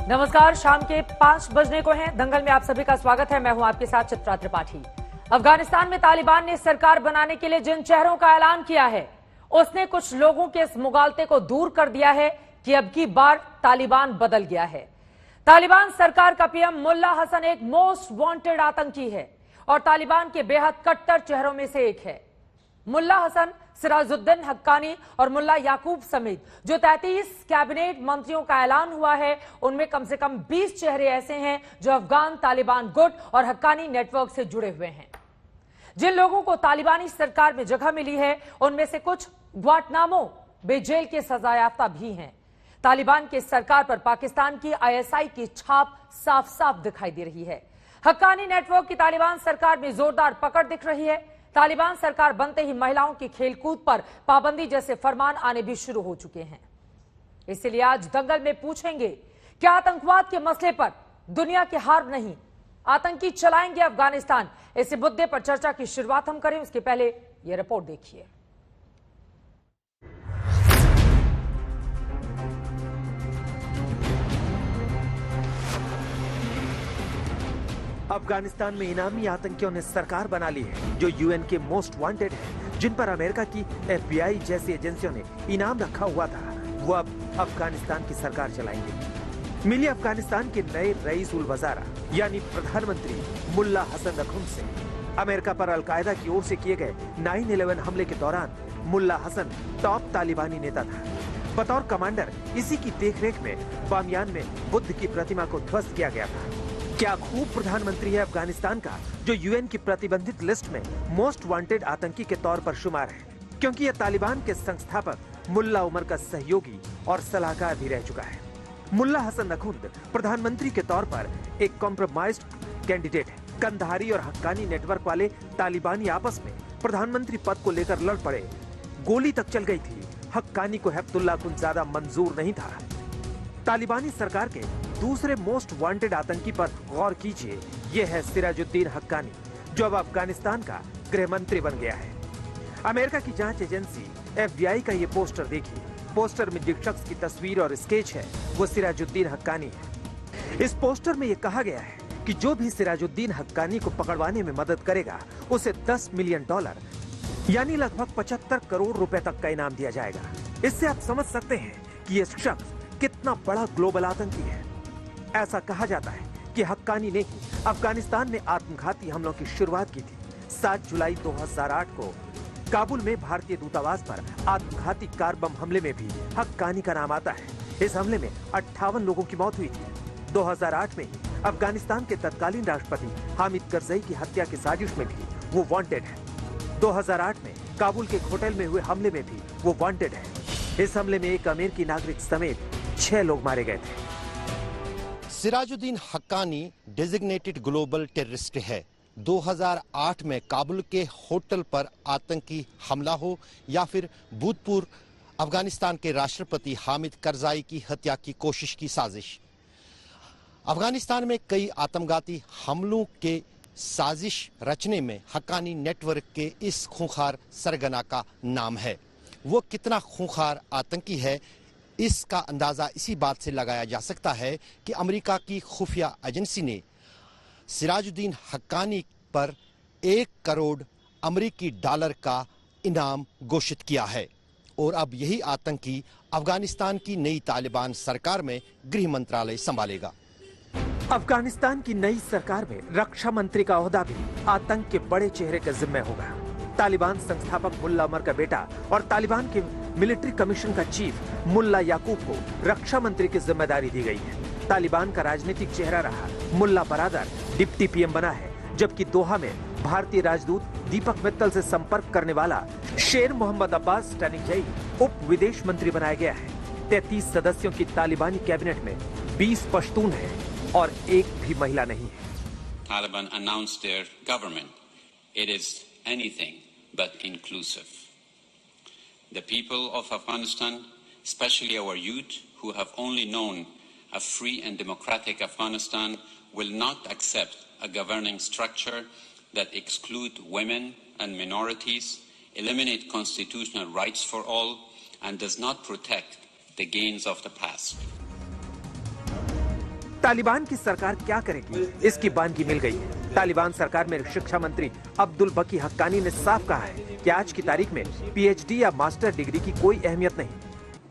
नमस्कार, शाम के 5 बजने को हैं। दंगल में आप सभी का स्वागत है। मैं हूं आपके साथ चित्रा त्रिपाठी। अफगानिस्तान में तालिबान ने सरकार बनाने के लिए जिन चेहरों का ऐलान किया है, उसने कुछ लोगों के इस मुगालते को दूर कर दिया है कि अब की बार तालिबान बदल गया है। तालिबान सरकार का पीएम मुल्ला हसन एक मोस्ट वांटेड आतंकी है और तालिबान के बेहद कट्टर चेहरों में से एक है। मुल्ला हसन, सिराजुद्दीन हक्कानी और मुल्ला याकूब समेत जो 33 कैबिनेट मंत्रियों का ऐलान हुआ है, उनमें कम से कम 20 चेहरे ऐसे हैं जो अफगान तालिबान गुट और हक्कानी नेटवर्क से जुड़े हुए हैं। जिन लोगों को तालिबानी सरकार में जगह मिली है, उनमें से कुछ ग्वांटनामो बे जेल के सजायाफ्ता भी हैं। तालिबान की सरकार पर पाकिस्तान की आईएसआई की छाप साफ साफ दिखाई दे रही है। हक्कानी नेटवर्क की तालिबान सरकार में जोरदार पकड़ दिख रही है। तालिबान सरकार बनते ही महिलाओं की खेलकूद पर पाबंदी जैसे फरमान आने भी शुरू हो चुके हैं। इसलिए आज दंगल में पूछेंगे, क्या आतंकवाद के मसले पर दुनिया की हार नहीं, आतंकी चलाएंगे अफगानिस्तान? इस मुद्दे पर चर्चा की शुरुआत हम करें, उसके पहले यह रिपोर्ट देखिए। अफगानिस्तान में इनामी आतंकियों ने सरकार बना ली है जो यूएन के मोस्ट वांटेड है, जिन पर अमेरिका की एफबीआई जैसी एजेंसियों ने इनाम रखा हुआ था। वो अब अफगानिस्तान की सरकार चलाएंगे। मिली अफगानिस्तान के नए रईस उल वज़ारा यानी प्रधानमंत्री मुल्ला हसन नखुन से। अमेरिका पर अलकायदा की ओर से किए गए 9/11 हमले के दौरान मुल्ला हसन टॉप तालिबानी नेता था। बतौर कमांडर इसी की देखरेख में बामियान में बुद्ध की प्रतिमा को ध्वस्त किया गया था। क्या खूब प्रधानमंत्री है अफगानिस्तान का, जो यूएन की प्रतिबंधित लिस्ट में मोस्ट वांटेड आतंकी के तौर पर शुमार है, क्योंकि यह तालिबान के संस्थापक मुल्ला उमर का सहयोगी और सलाहकार भी रह चुका है। मुल्ला हसन नखुन प्रधानमंत्री के तौर पर एक कॉम्प्रोमाइज्ड कैंडिडेट है। कंधारी और हक्कानी नेटवर्क वाले तालिबानी आपस में प्रधानमंत्री पद को लेकर लड़ पड़े, गोली तक चल गई थी। हक्कानी को हिब्बुल्लाह कुन ज्यादा मंजूर नहीं था। तालिबानी सरकार के दूसरे मोस्ट वांटेड आतंकी पर गौर कीजिए। यह है सिराजुद्दीन हक्कानी, जो अब अफगानिस्तान का गृह मंत्री बन गया है। अमेरिका की जांच एजेंसी एफबीआई का ये पोस्टर देखिए। पोस्टर में जिस शख्स की तस्वीर और स्केच है, वो सिराजुद्दीन हक्कानी है। इस पोस्टर में ये कहा गया है कि जो भी सिराजुद्दीन हक्कानी को पकड़वाने में मदद करेगा, उसे $10 मिलियन यानी लगभग 75 करोड़ रुपए तक का इनाम दिया जाएगा। इससे आप समझ सकते हैं कि ये शख्स कितना बड़ा ग्लोबल आतंकी है। ऐसा कहा जाता है कि हक्कानी ने ही अफगानिस्तान में आत्मघाती हमलों की शुरुआत की थी। 7 जुलाई 2008 को काबुल में भारतीय दूतावास पर आत्मघाती कार बम हमले में भी हक्कानी का नाम आता है। इस हमले में 58 लोगों की मौत हुई थी। 2008 में ही अफगानिस्तान के तत्कालीन राष्ट्रपति हामिद करजई की हत्या की साजिश में भी वो वांटेड है। 2008 में काबुल के एक होटल में हुए हमले में भी वो वांटेड है। इस हमले में एक अमेरिकी नागरिक समेत 6 लोग मारे गए थे। Sirajuddin Haqqani designated global terrorist है। 2008 में काबुल के होटल पर आतंकी हमला हो या फिर भूतपूर्व अफगानिस्तान के राष्ट्रपति हामिद करजाई की हत्या की कोशिश की साजिश। अफगानिस्तान में कई आत्मघाती हमलों के साजिश रचने में हक्कानी नेटवर्क के इस खूंखार सरगना का नाम है। वो कितना खूंखार आतंकी है, इसका अंदाजा इसी बात से लगाया जा सकता है कि अमेरिका की खुफिया एजेंसी ने सिराजुद्दीन हक्कानी पर $1 करोड़ अमेरिकी का इनाम घोषित किया है और अब यही आतंकी अफगानिस्तान की नई तालिबान सरकार में गृह मंत्रालय संभालेगा। अफगानिस्तान की नई सरकार में रक्षा मंत्री का ओहदा भी आतंक के बड़े चेहरे के जिम्मे होगा। तालिबान संस्थापक मुल्ला उमर का बेटा और तालिबान के मिलिट्री कमीशन का चीफ मुल्ला याकूब को रक्षा मंत्री की जिम्मेदारी दी गई है। तालिबान का राजनीतिक चेहरा रहा मुल्ला बरादर डिप्टी पीएम बना है, जबकि दोहा में भारतीय राजदूत दीपक मित्तल से संपर्क करने वाला शेर मोहम्मद अब्बास स्टैनिकजई उप विदेश मंत्री बनाया गया है। 33 सदस्यों की तालिबानी कैबिनेट में 20 पश्तून हैं और एक भी महिला नहीं है। Taliban announced their government. It is anything but inclusive. The people of Afghanistan, especially our youth who have only known a free and democratic Afghanistan, will not accept a governing structure that excludes women and minorities, eliminate constitutional rights for all, and does not protect the gains of the past. Taliban की सरकार क्या करेगी, इसकी बानगी मिल गई है। तालिबान सरकार में शिक्षा मंत्री अब्दुल बकी हक्कानी ने साफ कहा है कि आज की तारीख में पीएचडी या मास्टर डिग्री की कोई अहमियत नहीं।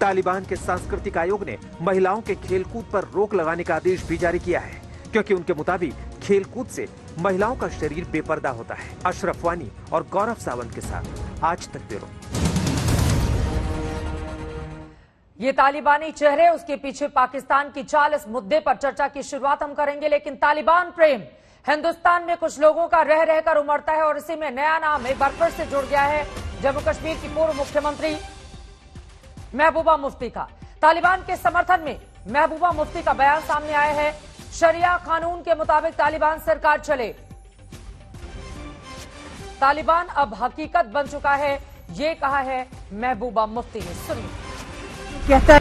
तालिबान के सांस्कृतिक आयोग ने महिलाओं के खेलकूद पर रोक लगाने का आदेश भी जारी किया है, क्योंकि उनके मुताबिक खेलकूद से महिलाओं का शरीर बेपर्दा होता है। अशरफ वानी और गौरव सावंत के साथ आज तक ब्यूरो। ये तालिबानी चेहरे, उसके पीछे पाकिस्तान की चाल, इस मुद्दे पर चर्चा की शुरुआत हम करेंगे। लेकिन तालिबान प्रेम हिंदुस्तान में कुछ लोगों का रह रहकर उमड़ता है और इसी में नया नाम एक बार फिर से जुड़ गया है जम्मू कश्मीर की पूर्व मुख्यमंत्री महबूबा मुफ्ती का। तालिबान के समर्थन में महबूबा मुफ्ती का बयान सामने आया है। शरिया कानून के मुताबिक तालिबान सरकार चले, तालिबान अब हकीकत बन चुका है, ये कहा है महबूबा मुफ्ती ने। सुनिए। कहता है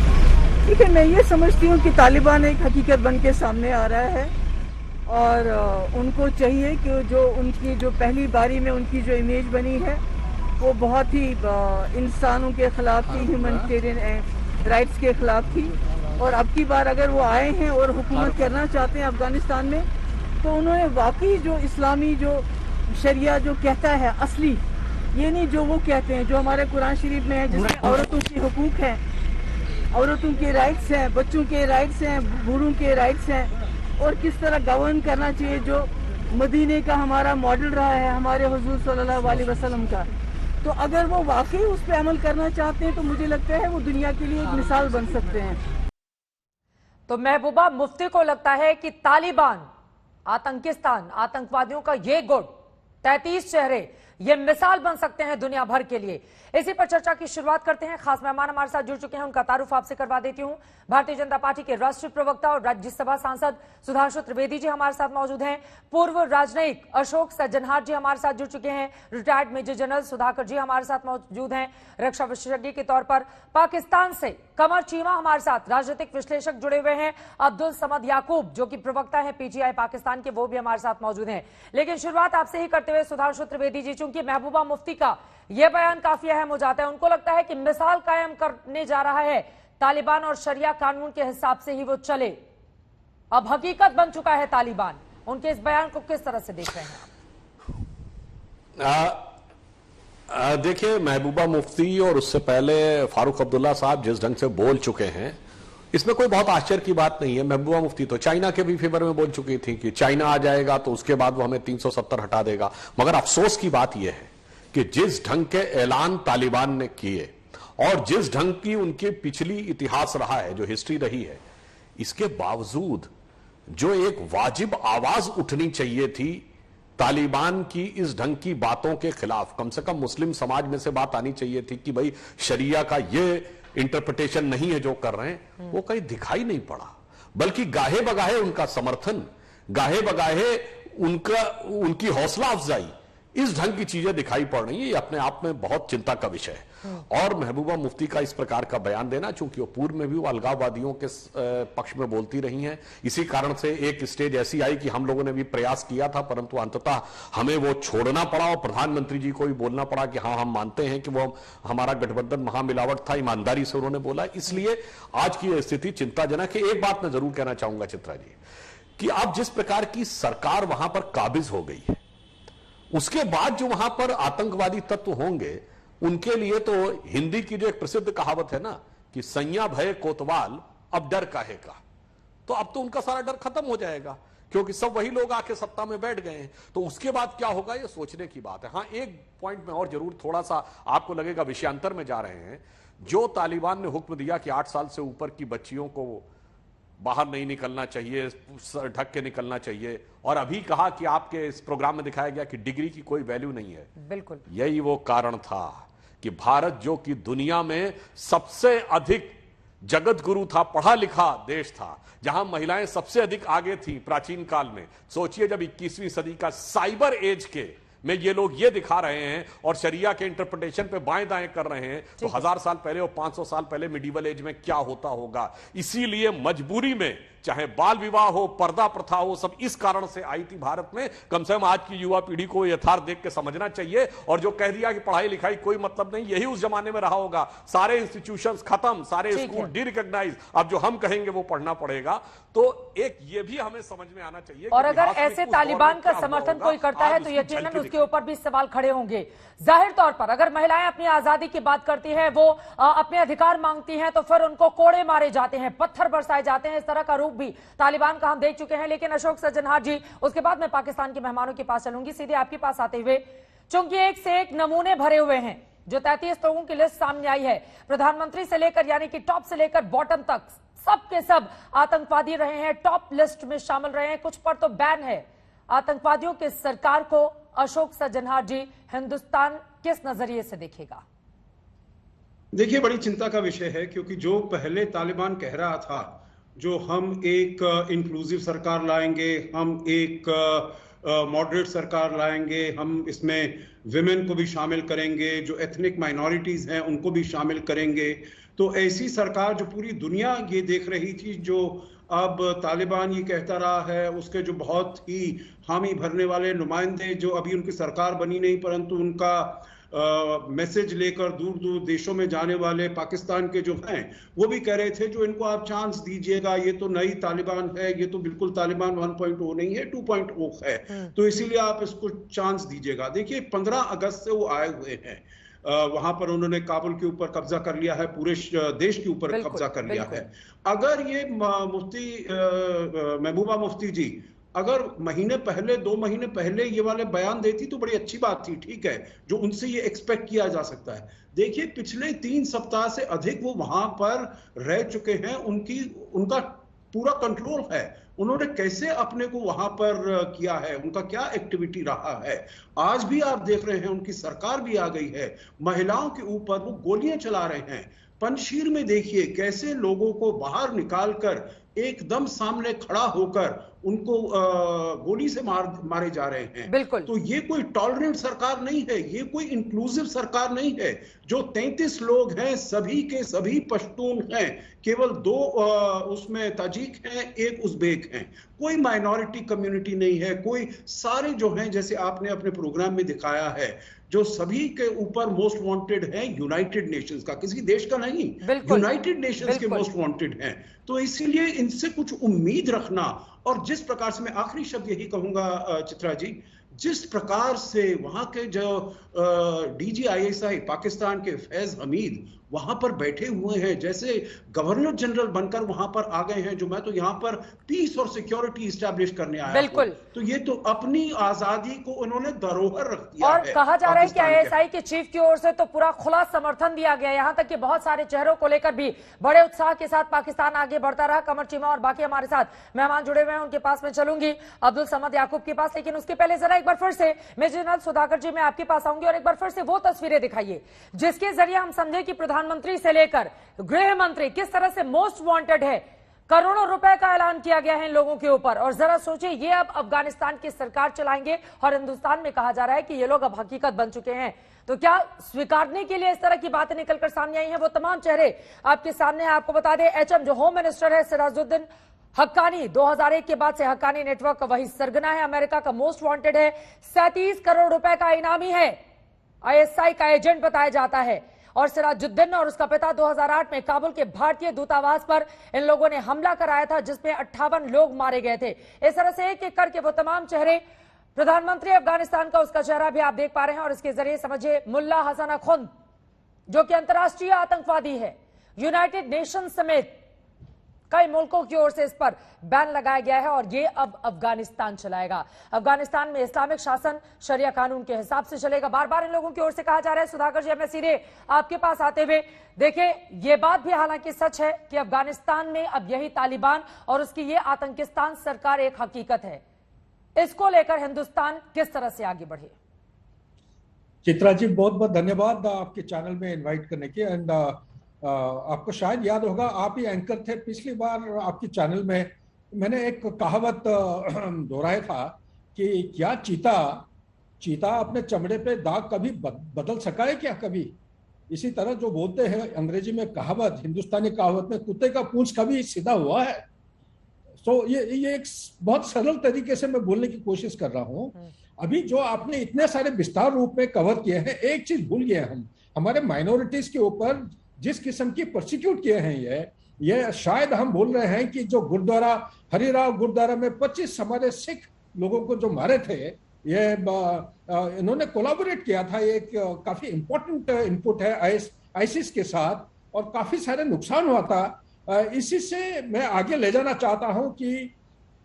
ठीक है, मैं ये समझती हूँ कि तालिबान एक हकीकत बन के सामने आ रहा है और उनको चाहिए कि जो उनकी जो पहली बारी में उनकी जो इमेज बनी है वो बहुत ही इंसानों के खिलाफ थी, ह्यूमैनिटेरियन राइट्स के खिलाफ थी। और अब की बार अगर वो आए हैं और हुकूमत करना चाहते हैं अफगानिस्तान में, तो उन्होंने वाकई जो इस्लामी जो शरिया जो कहता है असली, ये नहीं जो वो कहते हैं, जो हमारे कुरान शरीफ में है जिसमें औरतों के हुकूक हैं, औरतों के राइट्स हैं, बच्चों के राइट्स हैं, बूढ़ों के राइट्स हैं और किस तरह गवर्न करना चाहिए, जो मदीने का हमारा मॉडल रहा है हमारे हुजूर सल्लल्लाहु अलैहि वसल्लम का। तो अगर वो वाकई उस पर अमल करना चाहते हैं तो मुझे लगता है वो दुनिया के लिए एक मिसाल बन सकते हैं। तो महबूबा मुफ्ती को लगता है कि तालिबान, आतंकिस्तान, आतंकवादियों का ये गुट, 33 चेहरे, ये मिसाल बन सकते हैं दुनिया भर के लिए। इसी पर चर्चा की शुरुआत करते हैं। खास मेहमान हमारे साथ जुड़ चुके हैं, उनका तारुफ आपसे करवा देती हूं। भारतीय जनता पार्टी के राष्ट्रीय प्रवक्ता और राज्यसभा सांसद सुधांशु त्रिवेदी जी हमारे साथ मौजूद हैं। पूर्व राजनयिक अशोक सज्जनहार जी हमारे साथ जुड़ चुके हैं। रिटायर्ड मेजर जनरल सुधाकर जी हमारे साथ मौजूद हैं, रक्षा विशेषज्ञ के तौर पर। पाकिस्तान से कमर चीमा हमारे साथ राजनीतिक विश्लेषक जुड़े हुए हैं। अब्दुल समद याकूब जो कि प्रवक्ता है पीटीआई पाकिस्तान के, वो भी हमारे साथ मौजूद हैं। लेकिन शुरुआत आपसे ही करते हुए सुधांशु त्रिवेदी जी, चूंकि महबूबा मुफ्ती का यह बयान काफी अहम हो जाता है, उनको लगता है कि मिसाल कायम करने जा रहा है, तालिबान और शरिया कानून के हिसाब से ही वो चले, अब हकीकत बन चुका है तालिबान। उनके इस बयान को किस तरह से देख रहे हैं? देखिए, महबूबा मुफ्ती और उससे पहले फारूक अब्दुल्ला साहब जिस ढंग से बोल चुके हैं, इसमें कोई बहुत आश्चर्य की बात नहीं है। महबूबा मुफ्ती तो चाइना के भी फेवर में बोल चुकी थी कि चाइना आ जाएगा तो उसके बाद वो हमें 370 हटा देगा। मगर अफसोस की बात यह है कि जिस ढंग के ऐलान तालिबान ने किए और जिस ढंग की उनकी पिछली इतिहास रहा है, जो हिस्ट्री रही है, इसके बावजूद जो एक वाजिब आवाज उठनी चाहिए थी तालिबान की इस ढंग की बातों के खिलाफ, कम से कम मुस्लिम समाज में से बात आनी चाहिए थी कि भाई शरिया का ये इंटरप्रिटेशन नहीं है जो कर रहे हैं, वो कहीं दिखाई नहीं पड़ा। बल्कि गाहे बगाहे उनका समर्थन, गाहे बगाहे उनकी हौसला अफजाई, इस ढंग की चीजें दिखाई पड़ रही है। ये अपने आप में बहुत चिंता का विषय है। और महबूबा मुफ्ती का इस प्रकार का बयान देना, चूंकि वो पूर्व में भी वो अलगाववादियों के पक्ष में बोलती रही हैं, इसी कारण से एक स्टेज ऐसी आई कि हम लोगों ने भी प्रयास किया था, परंतु अंततः हमें वो छोड़ना पड़ा और प्रधानमंत्री जी को भी बोलना पड़ा कि हाँ, हम मानते हैं कि वो हमारा गठबंधन महामिलावट था, ईमानदारी से उन्होंने बोला। इसलिए आज की स्थिति चिंताजनक है। एक बात मैं जरूर कहना चाहूंगा चित्रा जी, कि अब जिस प्रकार की सरकार वहां पर काबिज हो गई है, उसके बाद जो वहां पर आतंकवादी तत्व होंगे, उनके लिए तो हिंदी की जो एक प्रसिद्ध कहावत है ना कि सैया भय कोतवाल अब डर काहे का, तो अब तो उनका सारा डर खत्म हो जाएगा, क्योंकि सब वही लोग आके सत्ता में बैठ गए हैं। तो उसके बाद क्या होगा, ये सोचने की बात है। हां, एक पॉइंट में और जरूर थोड़ा सा आपको लगेगा विषयांतर में जा रहे हैं। जो तालिबान ने हुक्म दिया कि 8 साल से ऊपर की बच्चियों को बाहर नहीं निकलना चाहिए, ढक के निकलना चाहिए, और अभी कहा कि आपके इस प्रोग्राम में दिखाया गया कि डिग्री की कोई वैल्यू नहीं है, बिल्कुल यही यही वो कारण था कि भारत, जो कि दुनिया में सबसे अधिक जगत गुरु था, पढ़ा लिखा देश था, जहां महिलाएं सबसे अधिक आगे थी प्राचीन काल में। सोचिए जब 21वीं सदी का साइबर एज के में ये लोग ये दिखा रहे हैं और शरिया के इंटरप्रिटेशन पे बाएं दाएं कर रहे हैं, तो 1000 साल पहले और 500 साल पहले मिडिवल एज में क्या होता होगा। इसीलिए मजबूरी में चाहे बाल विवाह हो, पर्दा प्रथा हो, सब इस कारण से आई थी भारत में। कम से कम आज की युवा पीढ़ी को यथार्थ देख के समझना चाहिए। और जो कह दिया कि पढ़ाई लिखाई कोई मतलब नहीं, यही उस जमाने में रहा होगा। सारे इंस्टीट्यूशंस खत्म, सारे स्कूल डीरिकॉग्नाइज, अब जो हम कहेंगे वो पढ़ना पड़ेगा। तो एक ये भी हमें समझ में आना चाहिए। और अगर ऐसे तालिबान का समर्थन कोई करता है तो यकीनन उसके ऊपर भी सवाल खड़े होंगे। जाहिर तौर पर अगर महिलाएं अपनी आजादी की बात करती हैं, वो अपने अधिकार मांगती हैं, तो फिर उनको कोड़े मारे जाते हैं, पत्थर बरसाए जाते हैं। इस तरह का रूप भी तालिबान का हम देख चुके हैं। लेकिन अशोक सज्जनहार जी, उसके बाद मैं पाकिस्तान के मेहमानों के पास चलूंगी, सीधे आपके पास आते हुए, चूंकि एक से एक नमूने भरे हुए हैं। जो 33 लोगों की लिस्ट सामने आई है, प्रधानमंत्री से लेकर यानी कि टॉप से लेकर बॉटम तक सब के सब आतंकवादी रहे हैं, टॉप लिस्ट में शामिल रहे हैं, कुछ पर तो बैन है। आतंकवादियों की सरकार को अशोक सज्जनहार जी हिंदुस्तान किस नजरिए से देखेगा? देखिए, बड़ी चिंता का विषय है, क्योंकि जो पहले तालिबान कह रहा था, जो हम एक इंक्लूसिव सरकार लाएंगे, हम एक मॉडरेट सरकार लाएंगे, हम इसमें विमेन को भी शामिल करेंगे, जो एथनिक माइनॉरिटीज हैं उनको भी शामिल करेंगे, तो ऐसी सरकार जो पूरी दुनिया ये देख रही थी, जो अब तालिबान ये कहता रहा है, उसके जो बहुत ही हामी भरने वाले नुमाइंदे जो अभी उनकी सरकार बनी नहीं, परंतु उनका मैसेज लेकर दूर दूर देशों में जाने वाले पाकिस्तान के जो हैं, वो भी कह रहे थे जो इनको आप चांस दीजिएगा, ये तो नई तालिबान है, ये तो बिल्कुल तालिबान 1.0 नहीं है, 2.0 है, तो इसीलिए आप इसको चांस दीजिएगा। देखिए, 15 अगस्त से वो आए हुए हैं, वहां पर उन्होंने काबुल के ऊपर कब्जा कर लिया है, पूरे देश के ऊपर कब्जा कर लिया है। अगर ये मुफ्ती महबूबा मुफ्ती जी अगर महीने पहले, 2 महीने पहले ये वाले बयान देती तो बड़ी अच्छी बात थी, ठीक है, जो उनसे ये एक्सपेक्ट किया जा सकता है। देखिए, पिछले 3 सप्ताह से अधिक वो वहां पर रह चुके हैं, उनका पूरा कंट्रोल है, उन्होंने कैसे अपने को वहां पर किया है, उनका क्या एक्टिविटी रहा है। आज भी आप देख रहे हैं, उनकी सरकार भी आ गई है, महिलाओं के ऊपर वो गोलियां चला रहे हैं। पंजशीर में देखिए कैसे लोगों को बाहर निकालकर एकदम सामने खड़ा होकर उनको गोली से मारे जा रहे हैं। बिल्कुल। तो ये कोई टॉलरेंट सरकार नहीं है, ये कोई इंक्लूसिव सरकार नहीं है। जो 33 लोग हैं सभी के सभी पश्तून हैं, केवल 2 उसमें ताजिक हैं, 1 उज़्बेक हैं, कोई माइनॉरिटी कम्युनिटी नहीं है, कोई सारे जो हैं जैसे आपने अपने प्रोग्राम में दिखाया है, जो सभी के ऊपर मोस्ट वांटेड है यूनाइटेड नेशंस का, किसी देश का नहीं, यूनाइटेड नेशंस के मोस्ट वांटेड हैं। तो इसीलिए इनसे कुछ उम्मीद रखना, और जिस प्रकार से, मैं आखिरी शब्द यही कहूंगा चित्रा जी, जिस प्रकार से वहां के जो DGISI पाकिस्तान के फैज हमीद वहां पर बैठे हुए हैं, जैसे गवर्नर जनरल बनकर वहां पर आ गए हैं, जो मैं तो यहां पर पीस और सिक्योरिटी इस्टेब्लिश करने आया बिल्कुल। तो ये तो अपनी आजादी को उन्होंने धरोहर रख दिया और है। कहा जा रहा है कि ISI के चीफ की ओर से तो पूरा खुला समर्थन दिया गया, यहां तक कि बहुत सारे चेहरों को लेकर भी बड़े उत्साह के साथ पाकिस्तान आगे बढ़ता रहा। कमर चीमा और बाकी हमारे साथ मेहमान जुड़े हुए हैं, उनके पास में चलूंगी, अब्दुल समद याकूब के पास, लेकिन उसके पहले जरा एक बार फिर से मेजर जनरल सुधाकर जी मैं आपके पास आऊंगी और एक बार फिर से वो तस्वीरें दिखाइए जिसके जरिए हम समझे कि प्रधानमंत्री से लेकर गृह मंत्री किस तरह से मोस्ट वांटेड है। करोड़ों रुपए का ऐलान किया गया है इन लोगों के ऊपर, और जरा सोचिए ये अब अफगानिस्तान की सरकार चलाएंगे और हिंदुस्तान में कहा जा रहा है कि ये लोग अब हकीकत बन चुके हैं। तो क्या स्वीकारने के लिए इस तरह की बातें निकलकर सामने आई हैं? वो तमाम चेहरे आपके सामने हैं। आपको बता दें, HM जो होम मिनिस्टर है सिराजुद्दीन हक्कानी, 2001 के बाद से हक्कानी नेटवर्क का वही सरगना है, अमेरिका का मोस्ट वांटेड है, 37 करोड़ रुपए का इनामी है, ISI का एजेंट बताया जाता है। और सिराजुद्दीन और उसका पिता 2008 में काबुल के भारतीय दूतावास पर इन लोगों ने हमला कराया था, जिसमें 58 लोग मारे गए थे। इस तरह से एक एक करके वो तमाम चेहरे, प्रधानमंत्री अफगानिस्तान का उसका चेहरा भी आप देख पा रहे हैं, और इसके जरिए समझिए मुल्ला हसन अखुंद जो कि अंतर्राष्ट्रीय आतंकवादी है, यूनाइटेड नेशन समेत कई मुल्कों की ओर से इस पर बैन लगाया गया है, और ये अब अफगानिस्तान चलाएगा। अफगानिस्तान में इस्लामिक शासन शरिया कानून के हिसाब से चलेगा, बार बार इन लोगों की ओर से कहा जा रहा है। सुधाकर जी, मैं सीधे आपके पास आते हुए, देखिए ये बात भी हालांकि सच है कि अफगानिस्तान में अब यही तालिबान और उसकी ये आतंकिस्तान सरकार एक हकीकत है। इसको लेकर हिंदुस्तान किस तरह से आगे बढ़े? चित्रा जी, बहुत बहुत धन्यवाद आपके चैनल में इन्वाइट करने के। एंड आपको शायद याद होगा, आप ही एंकर थे पिछली बार आपके चैनल में, मैंने एक कहावत दोहराया था कि क्या चीता अपने चमड़े पे दाग कभी बदल सका है क्या कभी? इसी तरह जो बोलते हैं अंग्रेजी में कहावत, हिंदुस्तानी कहावत में, कुत्ते का पूंछ कभी सीधा हुआ है? तो ये एक बहुत सरल तरीके से मैं बोलने की कोशिश कर रहा हूँ। अभी जो आपने इतने सारे विस्तार रूप में कवर किए हैं, एक चीज भूल गए हम, हमारे माइनॉरिटीज के ऊपर जिस किस्म की प्रोसिक्यूट किए हैं, ये शायद हम बोल रहे हैं कि जो गुरुद्वारा हरिराव गुरुद्वारा में 25 हमारे सिख लोगों को जो मारे थे, ये इन्होंने कोलैबोरेट किया था। ये एक काफी इंपॉर्टेंट इनपुट है आईसिस के साथ, और काफी सारे नुकसान हुआ था। इसी से मैं आगे ले जाना चाहता हूं कि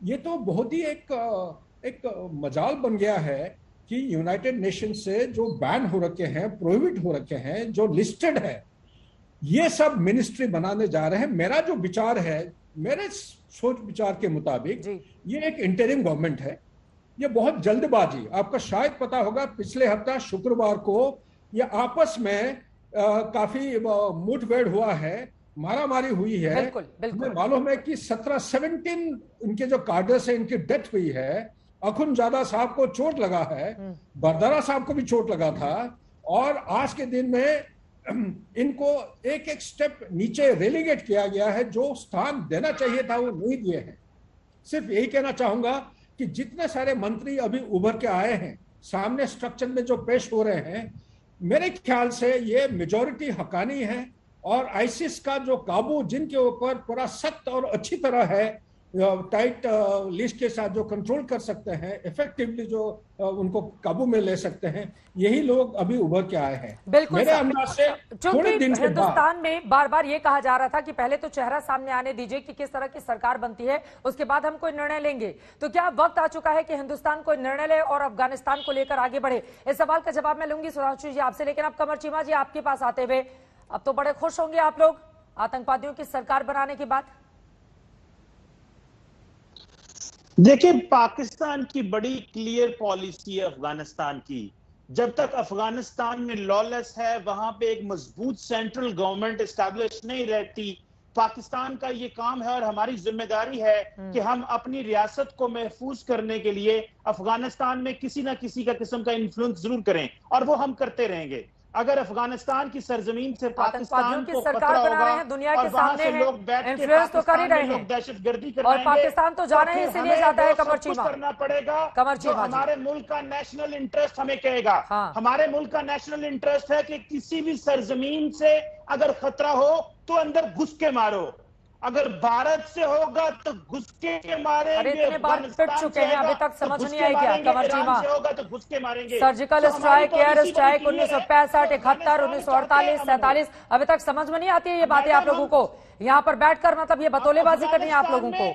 ये तो बहुत ही एक मजाल बन गया है कि यूनाइटेड नेशन से जो बैन हो रखे हैं, प्रोहिबिट हो रखे हैं, जो लिस्टेड है, ये सब मिनिस्ट्री बनाने जा रहे हैं। मेरा जो विचार है, मेरे सोच विचार के मुताबिक ये एक इंटरिम गवर्नमेंट है। ये बहुत जल्दबाजी, आपका शायद पता होगा पिछले हफ्ता शुक्रवार को ये आपस में काफी मुठभेड़ हुआ है, मारामारी हुई है। बिल्कुल, बिल्कुल। हमें मालूम है कि 17 इनके जो कार्डर्स है, इनकी डेथ हुई है। अखुनजादा साहब को चोट लगा है, बरदरा साहब को भी चोट लगा था, और आज के दिन में इनको एक एक स्टेप नीचे रेलीगेट किया गया है। जो स्थान देना चाहिए था वो नहीं दिए हैं। सिर्फ यही कहना चाहूंगा कि जितने सारे मंत्री अभी उभर के आए हैं, सामने स्ट्रक्चर में जो पेश हो रहे हैं, मेरे ख्याल से ये मेजॉरिटी हकानी है, और आईसिस का जो काबू जिनके ऊपर पूरा सख्त और अच्छी तरह है, टाइट लिस्ट के साथ जो कंट्रोल कर सकते हैं, इफेक्टिवली जो उनको काबू में ले सकते हैं, यही लोग अभी उभर के आए हैं। बिल्कुल। मेरे अंदाज से थोड़े दिन के बाद हिंदुस्तान में बार बार ये कहा जा रहा था कि पहले तो चेहरा सामने आने दीजिए कि किस तरह की सरकार बनती है, उसके बाद हम कोई निर्णय लेंगे। तो क्या वक्त आ चुका है कि हिंदुस्तान कोई निर्णय ले और अफगानिस्तान को लेकर आगे बढ़े? इस सवाल का जवाब मैं लूंगी सुधांशु जी आपसे, लेकिन अब कमर चीमा जी आपके पास आते हुए, अब तो बड़े खुश होंगे आप लोग आतंकवादियों की सरकार बनाने के बाद। देखिए, पाकिस्तान की बड़ी क्लियर पॉलिसी है अफगानिस्तान की। जब तक अफगानिस्तान में लॉलेस है, वहां पे एक मजबूत सेंट्रल गवर्नमेंट एस्टैब्लिश नहीं रहती, पाकिस्तान का ये काम है और हमारी जिम्मेदारी है कि हम अपनी रियासत को महफूज करने के लिए अफगानिस्तान में किसी ना किसी का किस्म का इन्फ्लुएंस जरूर करें, और वो हम करते रहेंगे। अगर अफगानिस्तान की सरजमीन से पाकिस्तान को खतरा होगा, दुनिया और के वहां सामने से लोग बैठ के पाकिस्तान में लोग दहशतगर्दी और पाकिस्तान तो जाना ही इसीलिए जाता है कमर चीमा, करना पड़ेगा। जो हमारे मुल्क का नेशनल इंटरेस्ट हमें कहेगा। हमारे मुल्क का नेशनल इंटरेस्ट है कि किसी भी सरजमीन से अगर खतरा हो तो अंदर घुस के मारो। अगर भारत से होगा तो घुस के मारेंगे। इतने बार पिट चुके हैं, अभी तक समझ नहीं आई क्या कमर चीमा? होगा तो घुस के मारेंगे। सर्जिकल स्ट्राइक, एयर स्ट्राइक 1965, 71, 1948, 47, अभी तक समझ में नहीं आती है ये बातें आप लोगों को। यहाँ पर बैठकर मतलब ये बतौलेबाजी करनी है आप लोगों को।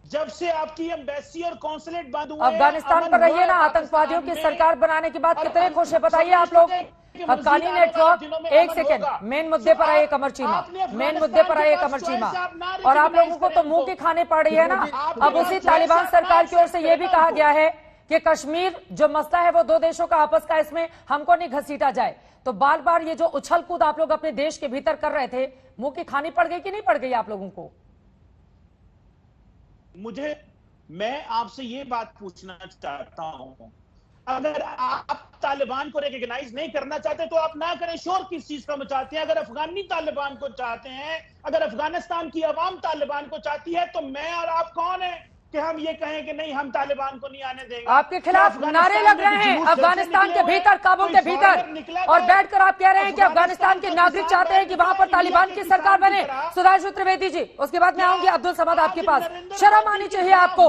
जब से आपकी एम्बेसी और कॉन्सुलेट बंद हुए, अफगानिस्तान पर रहिए ना, आतंकवादियों की सरकार बनाने के बाद कितने खुश है बताइए आप लोग। हक्कानी नेटवर्क, एक सेकेंड, मेन मुद्दे पर आइए कमर चीमा, मेन मुद्दे पर आइए कमर चीमा। और आप लोगों को तो मुंह की खाने पड़ रही है ना। अब उसी तालिबान सरकार की ओर से यह भी कहा गया है कि कश्मीर जो मसला है वो दो देशों का आपस का, इसमें हमको नहीं घसीटा जाए। तो बार बार ये जो उछल कूद आप लोग अपने देश के भीतर कर रहे थे, मुंह की खानी पड़ गई कि नहीं पड़ गई आप लोगों को? मैं आपसे ये बात पूछना चाहता हूं, अगर आप तालिबान को रिकॉग्नाइज नहीं करना चाहते तो आप ना करें। शोर किस चीज का मचाते हैं? अगर अफगानी तालिबान को चाहते हैं, अगर अफगानिस्तान की अवाम तालिबान को चाहती है, तो मैं और आप कौन है कि हम ये कहें कि नहीं, हम तालिबान को नहीं आने देंगे? आपके खिलाफ नारे लग रहे हैं अफगानिस्तान के भीतर, काबुल के भीतर, और बैठकर आप कह रहे हैं कि अफगानिस्तान के नागरिक चाहते हैं कि वहां पर तालिबान की सरकार बने। सुधांशु त्रिवेदी जी, उसके बाद मैं आऊंगी अब्दुल समद आपके पास। शर्म आनी चाहिए आपको।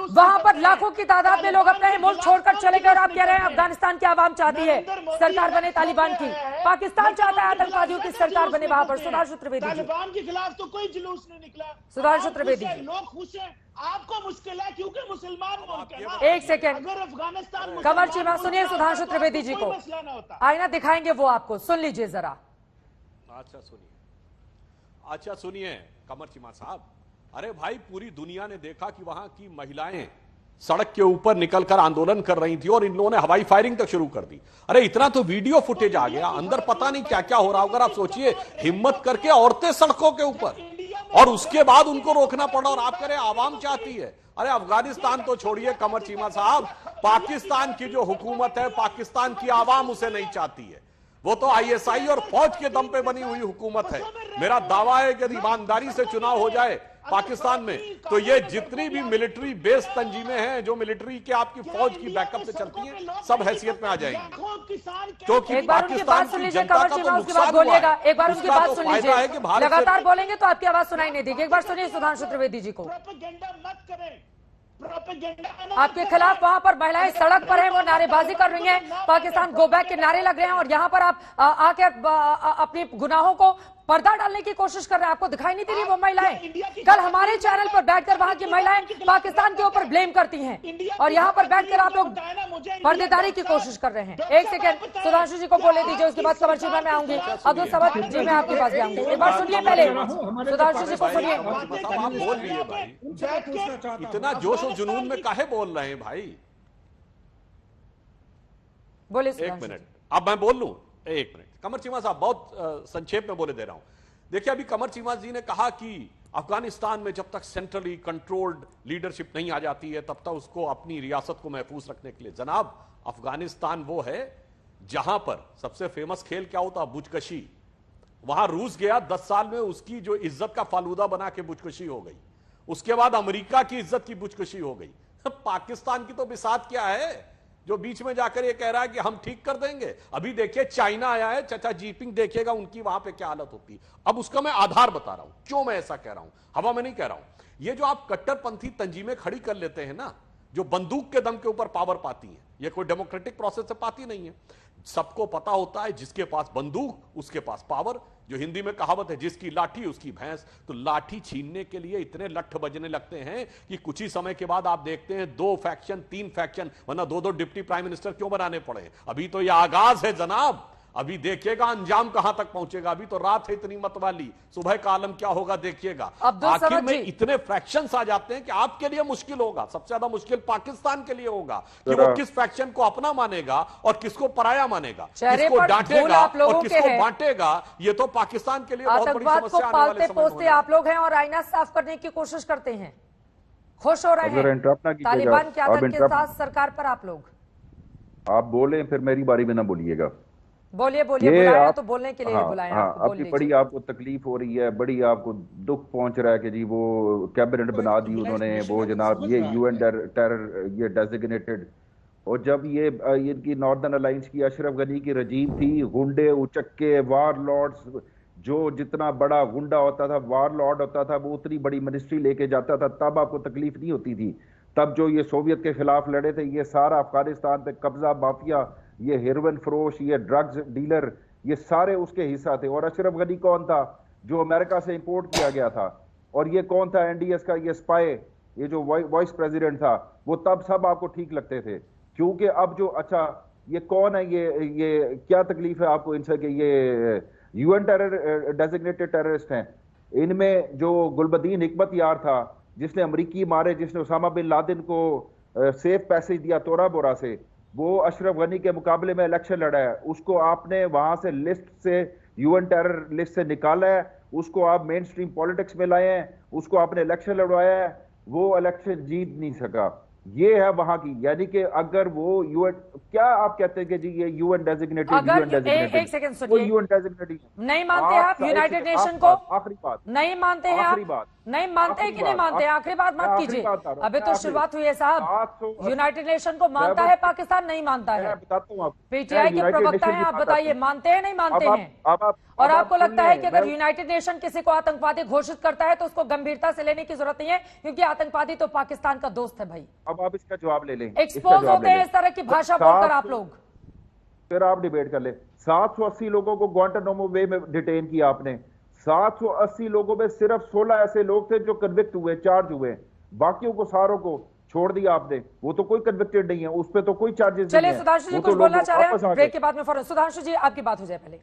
वहां पर लाखों की तादाद में लोग अपने मुल्क छोड़कर चले गए और आप कह रहे हैं अफगानिस्तान की आवाम चाहती है सरकार बने तालिबान की। पाकिस्तान चाहता है आतंकवादियों की सरकार बने वहां पर। सुधांशु त्रिवेदी जी, तालिबान के खिलाफ तो कोई जुलूस नहीं निकला। सुधांशु त्रिवेदी जी, लोग खुश हैं, आपको मुश्किल है क्योंकि मुसलमान मुल्क है ना। एक सेकेंड, अगर अफगानिस्तान कमर चीमा सुनिए सुधांशु त्रिवेदी जी को, आईना दिखाएंगे वो आपको, सुन लीजिए जरा। अच्छा सुनिए कमर चीमा साहब, अरे भाई पूरी दुनिया ने देखा कि वहां की महिलाएं सड़क के ऊपर निकलकर आंदोलन कर रही थी और इन लोगों ने हवाई फायरिंग तक शुरू कर दी। अरे इतना तो वीडियो फुटेज आ गया, अंदर पता नहीं क्या क्या हो रहा होगा। आप सोचिए, हिम्मत करके औरतें सड़कों के ऊपर, और उसके बाद उनको रोकना पड़ा। और आप करें आवाम चाहती है। अरे अफगानिस्तान तो छोड़िए कमर चीमा साहब, पाकिस्तान की जो हुकूमत है, पाकिस्तान की आवाम उसे नहीं चाहती है। वो तो आईएसआई और फौज के दम पे बनी हुई हुकूमत है। मेरा दावा है कि यदि ईमानदारी से चुनाव हो जाए पाकिस्तान में, तो ये जितनी भी मिलिट्री बेस तंजीमें हैं, जो मिलिट्री के आपकी फौज की बैकअप से चलती हैं, सब हैसियत में आ जाएंगी। क्योंकि एक बार उनकी बात सुन लीजिए कमर चीमा, उसके बाद बोलिएगा। एक बार उनकी बात सुन लीजिए, लगातार बोलेंगे तो आपकी आवाज सुनाई नहीं देगी। एक बार सुनिए सुधांशु त्रिवेदी जी को। आपके खिलाफ वहां पर महिलाएं सड़क पर हैं, वो नारेबाजी कर रही हैं, पाकिस्तान गो बैक के नारे लग रहे हैं, और यहाँ पर आप आके अपने गुनाहों को पर्दा डालने की कोशिश कर रहे हैं। आपको दिखाई नहीं दे रही वो महिलाएं? कल हमारे चैनल पर बैठकर वहां की महिलाएं पाकिस्तान के ऊपर ब्लेम करती हैं, और यहाँ पर बैठकर आप लोग पर्देदारी की कोशिश कर रहे हैं। एक सेकंड सुधांशु जी को बोले दीजिए, उसके बाद कमर चीमा में आऊंगी, अब्दुल समद जी मैं आपके पास भी आऊंगी। एक बार सुनिए, पहले सुधांशु जी को सुनिए। आप बोल रही है भाई, इतना जोश और जुनून में काहे बोल रहे हैं भाई? बोले एक मिनट, अब मैं बोल लूं? एक मिनट कमर चीमा साहब, बहुत संक्षेप में बोले दे रहा हूं। देखिए, अभी कमर चीमा जी ने कहा कि अफगानिस्तान में जब तक सेंट्रली कंट्रोल्ड लीडरशिप नहीं आ जाती है, तब तक उसको अपनी रियासत को महफूज रखने के लिए। जनाब, अफगानिस्तान वो है जहां पर सबसे फेमस खेल क्या होता, बुजकशी। वहां रूस गया, 10 साल में उसकी जो इज्जत का फालूदा बना के बुजकशी हो गई। उसके बाद अमेरिका की इज्जत की बुजकशी हो गई। पाकिस्तान की तो बिसात क्या है, जो बीच में जाकर ये कह रहा है कि हम ठीक कर देंगे। अभी देखिए चाइना आया है, चाचा जीपिंग देखिएगा उनकी वहां पे क्या हालत होती है। अब उसका मैं आधार बता रहा हूं, क्यों मैं ऐसा कह रहा हूं, हवा में नहीं कह रहा हूं। ये जो आप कट्टरपंथी तंजीमें खड़ी कर लेते हैं ना, जो बंदूक के दम के ऊपर पावर पाती है, ये कोई डेमोक्रेटिक प्रोसेस से पाती नहीं है। सबको पता होता है, जिसके पास बंदूक उसके पास पावर। जो हिंदी में कहावत है, जिसकी लाठी उसकी भैंस। तो लाठी छीनने के लिए इतने लठ बजने लगते हैं कि कुछ ही समय के बाद आप देखते हैं 2 फैक्शन 3 फैक्शन, वरना 2-2 डिप्टी प्राइम मिनिस्टर क्यों बनाने पड़े। अभी तो यह आगाज है जनाब, अभी देखिएगा अंजाम कहां तक पहुंचेगा। अभी तो रात है इतनी मत वाली, सुबह का आलम क्या होगा देखिएगा। आखिर में इतने फ्रैक्शंस आ जाते हैं कि आपके लिए मुश्किल होगा, सबसे ज्यादा मुश्किल पाकिस्तान के लिए होगा कि वो किस फैक्शन को अपना मानेगा और किसको पराया मानेगा, किसको डांटेगा और किसको बांटेगा। ये तो पाकिस्तान के लिए बहुत बड़ी समस्या आने वाले समय में। आप लोग हैं और आईना साफ करने की कोशिश करते हैं, खुश हो रहे हैं तालिबान की आतंक के साथ सरकार पर। आप लोग आप बोले, फिर मेरी बारी में ना बोलिएगा। बोलिए बोलिए, बुलाया तो बोलने के लिए बुलाया। आपकी बड़ी आपको तकलीफ हो रही है, बड़ी आपको दुख पहुंच रहा है कि जी वो कैबिनेट बना दी उन्होंने, वो जनाब ये यूएन टेरर ये डेजिग्नेटेड। और जब ये इनकी नॉर्दर्न अलायंस की अशरफ गनी की रजीम थी, गुंडे उचक्के वार लॉर्ड्स, जो जितना बड़ा गुंडा होता था वार लॉर्ड होता था, वो उतनी बड़ी मिनिस्ट्री लेके जाता था, तब आपको तकलीफ नहीं होती थी। तब जो ये सोवियत के खिलाफ लड़े थे, ये सारा अफगानिस्तान पे कब्जा माफिया, ये हेरोइन फरोश, ये ड्रग्स डीलर, ये सारे उसके हिस्सा थे। और अशरफ गनी कौन था? जो अमेरिका से इंपोर्ट किया गया था। और ये कौन था? एनडीएस का ये स्पाई, ये जो वाइस प्रेसिडेंट था, वो तब सब आपको ठीक लगते थे। क्योंकि अब जो अच्छा ये कौन है, ये क्या तकलीफ है आपको इनसे कि ये यूएन टेरर डेजिग्नेटेड टेररिस्ट हैं। इनमें जो गुलबदीन हिकमत यार था, जिसने अमरीकी मारे, जिसने उसामा बिन लादेन को सेफ पैसेज दिया तोरा बोरा से, वो अशरफ गनी के मुकाबले में इलेक्शन लड़ा है। उसको आपने वहां से लिस्ट से, यूएन टेरर लिस्ट से निकाला है, उसको आप मेन स्ट्रीम पॉलिटिक्स में लाए हैं, उसको आपने इलेक्शन लड़वाया है, वो इलेक्शन जीत नहीं सका। ये है वहां की, यानी कि अगर वो यूएन, क्या आप कहते हैं कि जी ये यूएन डेजिग्नेटेड, एक सेकंड सुनिए, यूएन डेजिग्नेटेड नहीं मानते आप यूनाइटेड नेशन को? आखिरी बात, नहीं मानते हैं आप? नहीं मानते हैं कि नहीं मानते हैं? आखिरी बात मत कीजिए, अभी तो शुरुआत हुई है साहब। यूनाइटेड नेशन को मानता है पाकिस्तान, नहीं मानता है? बताता हूँ आपको, पीटीआई के प्रवक्ता हैं, आप बताइए मानते हैं नहीं मानते हैं? और आपको लगता है कि अगर यूनाइटेड नेशन किसी को आतंकवादी घोषित करता है तो उसको गंभीरता से लेने की जरूरत नहीं है, क्योंकि आतंकवादी तो पाकिस्तान का दोस्त है भाई। अब आप इसका जवाब ले लें। एक्सपोज होते हैं इस तरह की भाषा बोलकर आप लोग। फिर आप डिबेट कर ले। 780 लोगों को ग्वांटानामो बे में डिटेन किया आपने। 780 लोगों में सिर्फ 16 ऐसे लोग थे जो कन्विक्ट हुए, चार्ज हुए, बाकियों को सारों को छोड़ दिया आपने। वो तो कोई कन्विक्टेड नहीं है, उस पर तो कोई चार्जेस नहीं है। चलिए सुधांशु जी कुछ बोलना चाह रहे हैं, ब्रेक के बाद में फौरन। सुधांशु जी आपकी बात हो जाए पहले।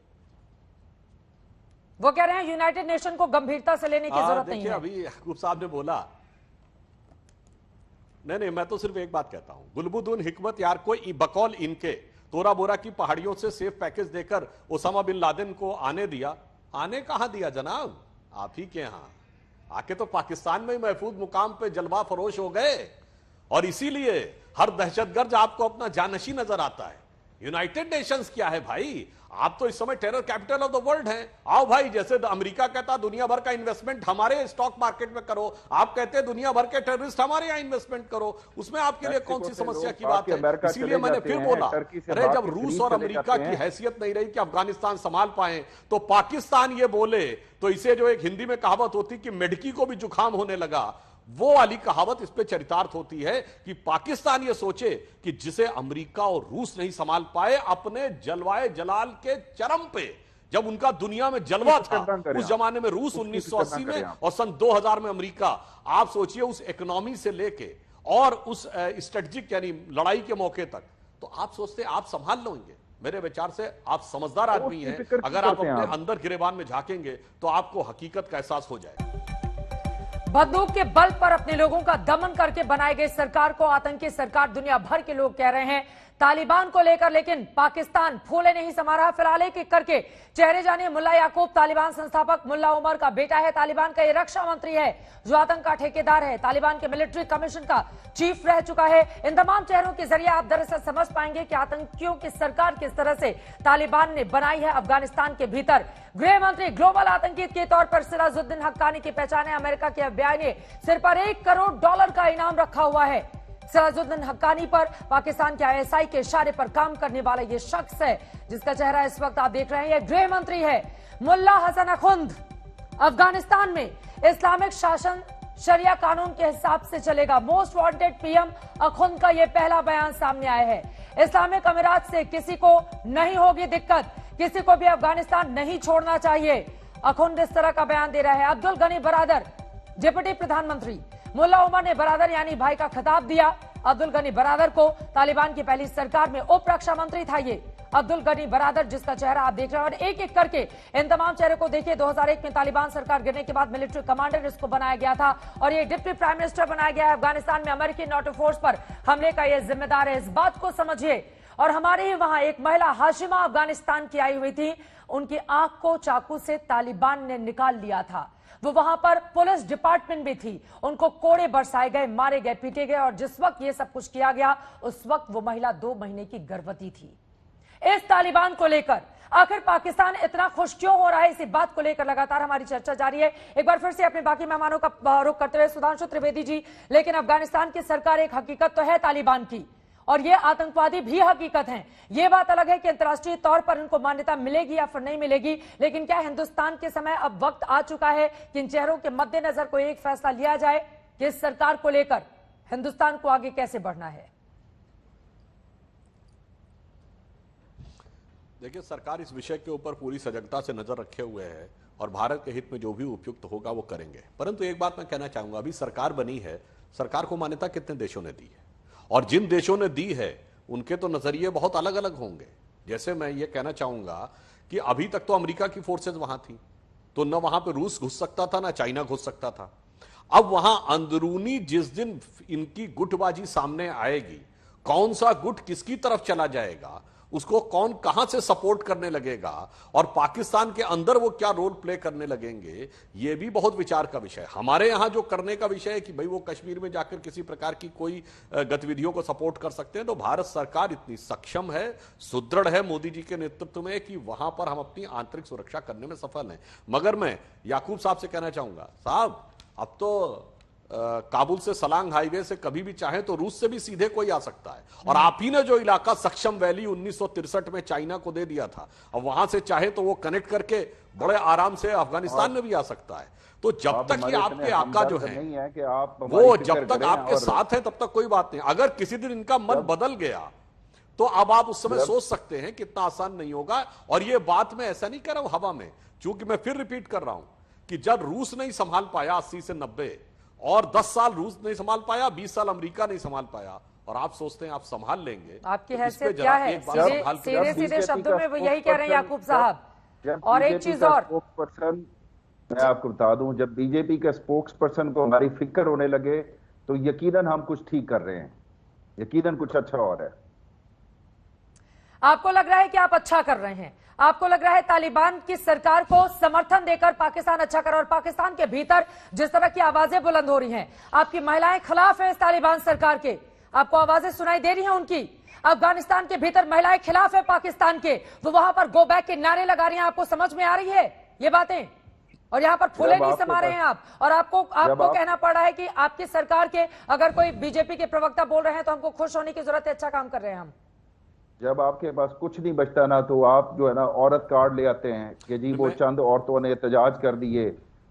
वो कह रहे हैं यूनाइटेड नेशन को गंभीरता से लेने की जरूरत नहीं है। अभी याकूब साहब ने बोला नहीं, मैं तो सिर्फ एक बात कहता हूं, गुलबुद्दीन हिकमत यार कोई बकौल इनके तोरा बोरा की पहाड़ियों से सेफ पैकेज देकर ओसामा बिन लादेन को आने दिया। आने कहां दिया जनाब, आप ही के यहां आके तो पाकिस्तान में महफूज मुकाम पे जलवा फरोश हो गए, और इसीलिए हर दहशतगर्द आपको अपना जानशी नजर आता है। यूनाइटेड नेशंस क्या है भाई, आप तो इस समय terror capital of the world हैं। आओ भाई, जैसे अमेरिका कहता दुनिया भर का इन्वेस्टमेंट हमारे स्टॉक मार्केट में करो, आप कहते हैं दुनिया भर के टेररिस्ट हमारे यहां इन्वेस्टमेंट करो, उसमें आपके लिए कौन सी समस्या की बात है? इसीलिए मैंने फिर बोला, अरे जब रूस और अमेरिका की हैसियत नहीं रही कि अफगानिस्तान संभाल पाए, तो पाकिस्तान ये बोले तो इसे जो एक हिंदी में कहावत होती कि मेढकी को भी जुकाम होने लगा, वो वाली कहावत इस पे चरितार्थ होती है कि पाकिस्तान ये सोचे कि जिसे अमेरिका और रूस नहीं संभाल पाए, अपने जलवाए जलाल के चरम पे जब उनका दुनिया में जलवा था, उस जमाने में रूस 1980 में और सन 2000 में अमेरिका, आप सोचिए उस इकोनॉमी से लेके और उस स्ट्रेटेजिक यानी लड़ाई के मौके तक, तो आप सोचते आप संभाल लोगे? मेरे विचार से आप समझदार आदमी हैं, अगर आप अपने अंदर गिरेबान में झांकेंगे तो आपको हकीकत का एहसास हो जाएगा। बंदूक के बल पर अपने लोगों का दमन करके बनाई गई सरकार को आतंकी सरकार दुनिया भर के लोग कह रहे हैं तालिबान को लेकर, लेकिन पाकिस्तान फूले नहीं समा रहा। फिलहाल एक एक करके चेहरे जानिए। मुल्ला याकूब तालिबान संस्थापक मुल्ला उमर का बेटा है, तालिबान का ये रक्षा मंत्री है जो आतंक का ठेकेदार है, तालिबान के मिलिट्री कमीशन का चीफ रह चुका है। इन तमाम चेहरों के जरिए आप दरअसल समझ पाएंगे कि आतंकियों की सरकार किस तरह से तालिबान ने बनाई है अफगानिस्तान के भीतर। गृह मंत्री ग्लोबल आतंकी के तौर पर सिराजुद्दीन हक्कानी की पहचान है। अमेरिका के FBI ने सिर पर $1 करोड़ का इनाम रखा हुआ है। सिराजुद्दीन हक्कानी पर पाकिस्तान के ISI के इशारे पर काम करने वाला ये शख्स है जिसका चेहरा इस वक्त आप देख रहे हैं, ये गृह मंत्री है। मुल्ला हसन अखुंद, अफगानिस्तान में इस्लामिक शासन शरिया कानून के हिसाब से चलेगा। मोस्ट वांटेड PM अखुंद का यह पहला बयान सामने आया है। इस्लामिक अमीरात से किसी को नहीं होगी दिक्कत, किसी को भी अफगानिस्तान नहीं छोड़ना चाहिए, अखुंद इस तरह का बयान दे रहा है। अब्दुल गनी बरादर डिप्टी प्रधानमंत्री, मुल्ला उमर ने बरादर यानी भाई का खिताब दिया। अब्दुल गनी बरादर को तालिबान की पहली सरकार में उप रक्षा मंत्री था ये अब्दुल गनी बरादर, जिसका चेहरा आप देख रहे हैं। और एक एक करके इन तमाम चेहरे को देखिए। 2001 में तालिबान सरकार गिरने के बाद मिलिट्री कमांडर इसको बनाया गया था और ये डिप्टी प्राइम मिनिस्टर बनाया गया है। अफगानिस्तान में अमेरिकी NATO फोर्स पर हमले का ये जिम्मेदार है, इस बात को समझिए। और हमारे ही वहां एक महिला हाशिमा अफगानिस्तान की आई हुई थी, उनकी आंख को चाकू से तालिबान ने निकाल लिया था। वो वहां पर पुलिस डिपार्टमेंट भी थी, उनको कोड़े बरसाए गए, मारे गए, पीटे गए। और जिस वक्त ये सब कुछ किया गया उस वक्त वो महिला 2 महीने की गर्भवती थी। इस तालिबान को लेकर आखिर पाकिस्तान इतना खुश क्यों हो रहा है, इसी बात को लेकर लगातार हमारी चर्चा जारी है। एक बार फिर से अपने बाकी मेहमानों का रुख करते हुए सुधांशु त्रिवेदी जी, लेकिन अफगानिस्तान की सरकार एक हकीकत तो है तालिबान की, और ये आतंकवादी भी हकीकत हैं। ये बात अलग है कि अंतर्राष्ट्रीय तौर पर इनको मान्यता मिलेगी या फिर नहीं मिलेगी, लेकिन क्या हिंदुस्तान के समय अब वक्त आ चुका है कि इन चेहरों के मद्देनजर कोई एक फैसला लिया जाए कि इस सरकार को लेकर हिंदुस्तान को आगे कैसे बढ़ना है? देखिए, सरकार इस विषय के ऊपर पूरी सजगता से नजर रखे हुए है और भारत के हित में जो भी उपयुक्त होगा वो करेंगे। परंतु एक बात मैं कहना चाहूंगा, अभी सरकार बनी है, सरकार को मान्यता कितने देशों ने दी है, और जिन देशों ने दी है उनके तो नजरिए बहुत अलग अलग होंगे। जैसे मैं ये कहना चाहूंगा कि अभी तक तो अमेरिका की फोर्सेज वहां थी, तो न वहां पे रूस घुस सकता था, न चाइना घुस सकता था। अब वहां अंदरूनी जिस दिन इनकी गुटबाजी सामने आएगी, कौन सा गुट किसकी तरफ चला जाएगा, उसको कौन कहां से सपोर्ट करने लगेगा, और पाकिस्तान के अंदर वो क्या रोल प्ले करने लगेंगे, ये भी बहुत विचार का विषय है। हमारे यहां जो करने का विषय है कि भाई वो कश्मीर में जाकर किसी प्रकार की कोई गतिविधियों को सपोर्ट कर सकते हैं, तो भारत सरकार इतनी सक्षम है, सुदृढ़ है मोदी जी के नेतृत्व में कि वहां पर हम अपनी आंतरिक सुरक्षा करने में सफल हैं। मगर मैं याकूब साहब से कहना चाहूंगा, साहब अब तो काबुल से सलांग हाईवे से कभी भी चाहे तो रूस से भी सीधे कोई आ सकता है, और आप ही ने जो इलाका सक्षम वैली 1963 में चाइना को दे दिया था, अब वहां से चाहे तो वो कनेक्ट करके बड़े आराम से अफगानिस्तान में भी आ सकता है। तो जब तक ये आपके आका जो है वो जब तक आपके साथ है तब तक कोई बात नहीं। अगर किसी दिन इनका मन बदल गया तो अब आप उस समय सोच सकते हैं कि इतना आसान नहीं होगा। और ये बात मैं ऐसा नहीं कह रहा हूं हवा में, क्योंकि मैं फिर रिपीट कर रहा हूं कि जब रूस नहीं संभाल पाया 80 से 90, और 10 साल रूस नहीं संभाल पाया, 20 साल अमेरिका नहीं संभाल पाया, और आप सोचते हैं आप संभाल लेंगे, आपकी हैसियत क्या है? सीधे सीधे शब्दों में वो यही कह रहे हैं याकूब साहब। और एक चीज और मैं आपको बता दूं, जब बीजेपी के स्पोक्स पर्सन को हमारी फिक्र होने लगे तो यकीनन हम कुछ ठीक कर रहे हैं, यकीनन कुछ अच्छा हो रहा है। आपको लग रहा है कि आप अच्छा कर रहे हैं, आपको लग रहा है तालिबान की सरकार को समर्थन देकर पाकिस्तान अच्छा कर रहा है, और पाकिस्तान के भीतर जिस तरह की आवाजें बुलंद हो रही हैं, आपकी महिलाएं खिलाफ है इस तालिबान सरकार के, आपको आवाजें सुनाई दे रही हैं उनकी। अफगानिस्तान के भीतर महिलाएं खिलाफ है पाकिस्तान के, वो वहां पर गो बैक के नारे लगा रही हैं। आपको समझ में आ रही है ये बातें? और यहाँ पर फूले नहीं समा रहे हैं आप, और आपको कहना पड़ रहा है कि आपकी सरकार के अगर कोई बीजेपी के प्रवक्ता बोल रहे हैं तो हमको खुश होने की जरूरत है, अच्छा काम कर रहे हैं हम। जब आपके पास कुछ नहीं बचता ना, तो आप जो है ना औरत कार्ड ले आते हैं कि जी वो चंद औरतों ने एहतजाज कर दिए,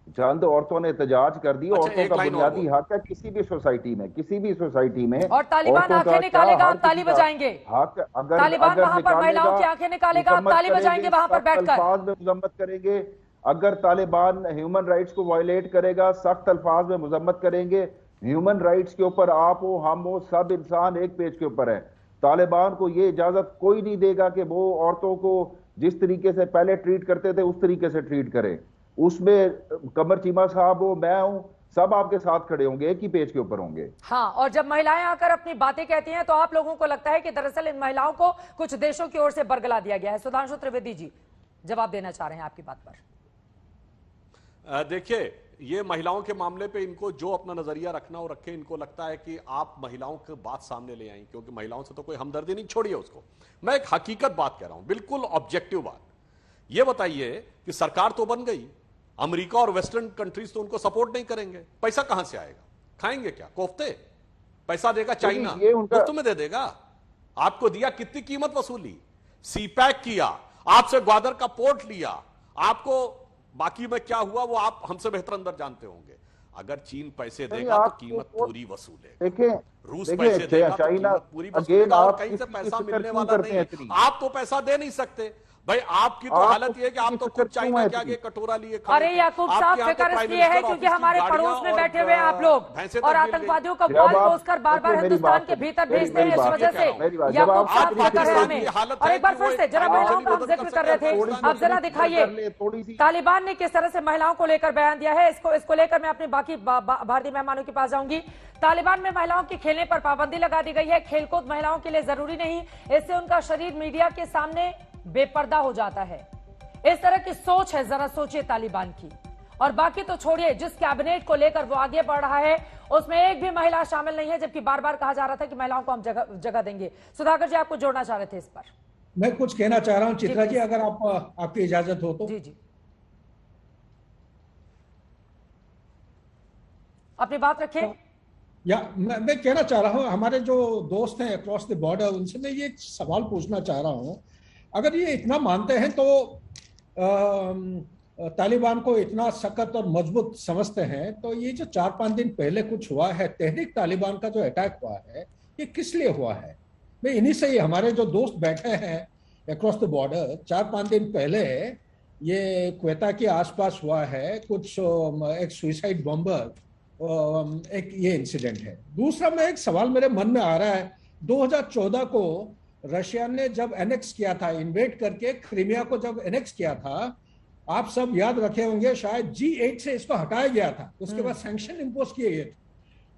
चंद औरतों ने एहतजाज कर दिए। औरतों का बुनियादी हक है किसी भी सोसाइटी में, किसी भी सोसाइटी में। और तालिबान आंखें निकालेगा, आप ताली बजाएंगे। तालिबान वहां पर महिलाओं की आंखें निकालेगा, आप ताली बजाएंगे वहां पर बैठकर। अल्फाज में मजम्मत करेंगे। अगर तालिबान ह्यूमन राइट्स को वायलेट करेगा, सख्त अल्फाज में मजम्मत करेंगे। ह्यूमन राइट्स के ऊपर आप हो, हम हो, सब इंसान एक पेज के ऊपर है। तालिबान को ये इजाजत कोई नहीं देगा कि वो औरतों को जिस तरीके से पहले ट्रीट करते थे उस तरीके से ट्रीट करें। उसमें कमर चीमा साहब हो, मैं हूं, सब आपके साथ खड़े होंगे, एक ही पेज के ऊपर होंगे। हाँ, और जब महिलाएं आकर अपनी बातें कहती हैं तो आप लोगों को लगता है कि दरअसल इन महिलाओं को कुछ देशों की ओर से बरगला दिया गया है। सुधांशु त्रिवेदी जी जवाब देना चाह रहे हैं आपकी बात पर। देखिए, ये महिलाओं के मामले पे इनको जो अपना नजरिया रखना हो रखे। इनको लगता है कि आप महिलाओं की बात सामने ले आई, क्योंकि महिलाओं से तो कोई हमदर्दी नहीं, छोड़िए उसको। मैं एक हकीकत बात कह रहा हूं, बिल्कुल ऑब्जेक्टिव बात। ये बताइए कि सरकार तो बन गई, अमेरिका और वेस्टर्न कंट्रीज तो उनको सपोर्ट नहीं करेंगे, पैसा कहां से आएगा? खाएंगे क्या कोफ्ते? पैसा देगा चाइना, मुफ्त में दे देगा। आपको दिया, कितनी कीमत वसूली? सीपैक किया, आपसे ग्वादर का पोर्ट लिया, आपको बाकी में क्या हुआ वो आप हमसे बेहतर अंदर जानते होंगे। अगर चीन पैसे देगा तो कीमत पूरी वसूलेगा। देखिए, रूस पैसे देगा तो कीमत पूरी वसूलेगा, और कहीं से पैसा मिलने वाला नहीं है। आप तो पैसा दे नहीं सकते भाई। आपकी तो हालत ये है कि आप तो खुद चाइना के आगे कटोरा लिए खड़े। अरे याकूब साहब, फिक्र इसलिए है क्योंकि हमारे पड़ोस में बैठे हुए हैं आप लोग, और आतंकवादियों का बाल पोसकर बार बार हिंदुस्तान के भीतर भेजते हैं। इस वजह से याकूब साहब फिक्र है हमें। और एक बार फिर से जरा महिलाओं का हम जिक्र कर रहे थे, अब जरा दिखाइए तालिबान ने किस तरह से महिलाओं को लेकर बयान दिया है। इसको लेकर मैं अपने बाकी भारतीय मेहमानों के पास जाऊंगी। तालिबान में महिलाओं के खेलने पर पाबंदी लगा दी गई है। खेलकूद महिलाओं के लिए जरूरी नहीं, इससे उनका शरीर मीडिया के सामने बेपर्दा हो जाता है। इस तरह की सोच है, जरा सोचिए तालिबान की। और बाकी तो छोड़िए, जिस कैबिनेट को लेकर वो आगे बढ़ रहा है उसमें एक भी महिला शामिल नहीं है, जबकि बार बार कहा जा रहा था कि महिलाओं को हम जगह देंगे। सुधाकर जी, आपको जोड़ना चाह रहे थे इस पर? मैं कुछ कहना चाह रहा हूं चित्रा जी, अगर आपकी इजाजत हो तो। जी अपनी बात रखें। या मैं कहना चाह रहा हूं, हमारे जो दोस्त हैं अक्रॉस द बॉर्डर, उनसे मैं ये सवाल पूछना चाह रहा हूं, अगर ये इतना मानते हैं तो तालिबान को इतना सख्त और मजबूत समझते हैं, तो ये जो 4-5 दिन पहले कुछ हुआ है, तहरीक तालिबान का जो अटैक हुआ है, ये किस लिए हुआ है? मैं इन्हीं से ही, हमारे जो दोस्त बैठे हैं अक्रॉस द बॉर्डर, 4-5 दिन पहले ये क्वेता के आसपास हुआ है, कुछ एक सुइसाइड बॉम्बर, एक ये इंसिडेंट है। दूसरा, मैं एक सवाल मेरे मन में आ रहा है, 2014 को रशिया ने जब एनेक्स किया था, इन्वेड करके क्रीमिया को जब एनेक्स किया था, आप सब याद रखे होंगे, शायद G8 से इसको हटाया गया था। उसके बाद सैंक्शन इंपोज किए गए थे,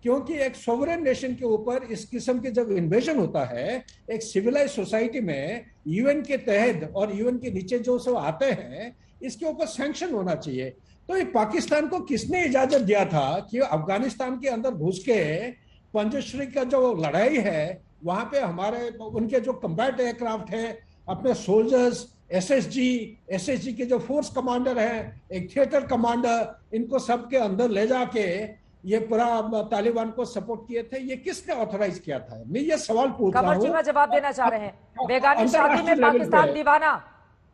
क्योंकि एक सोवरेन नेशन के ऊपर इस किस्म के जब इन्वेजन होता है, एक सिविलाइज सोसाइटी में यूएन के तहत और यूएन के नीचे जो सब आते हैं, इसके ऊपर सैंक्शन होना चाहिए। तो ये पाकिस्तान को किसने इजाजत दिया था कि अफगानिस्तान के अंदर घुस के पंजश्री का जो लड़ाई है, वहां पे हमारे उनके जो कम्बैट एयरक्राफ्ट है, अपने सोल्जर्स, एसएसजी के जो फोर्स कमांडर हैं, एक थिएटर कमांडर, इनको सबके अंदर ले जाके ये पूरा तालिबान को सपोर्ट किए थे? ये किसने ऑथराइज किया था? मैं ये सवाल पूछ रहा हूँ। जवाब देना चाह रहे हैं। बेगानी शादी में पाकिस्तान दीवाना,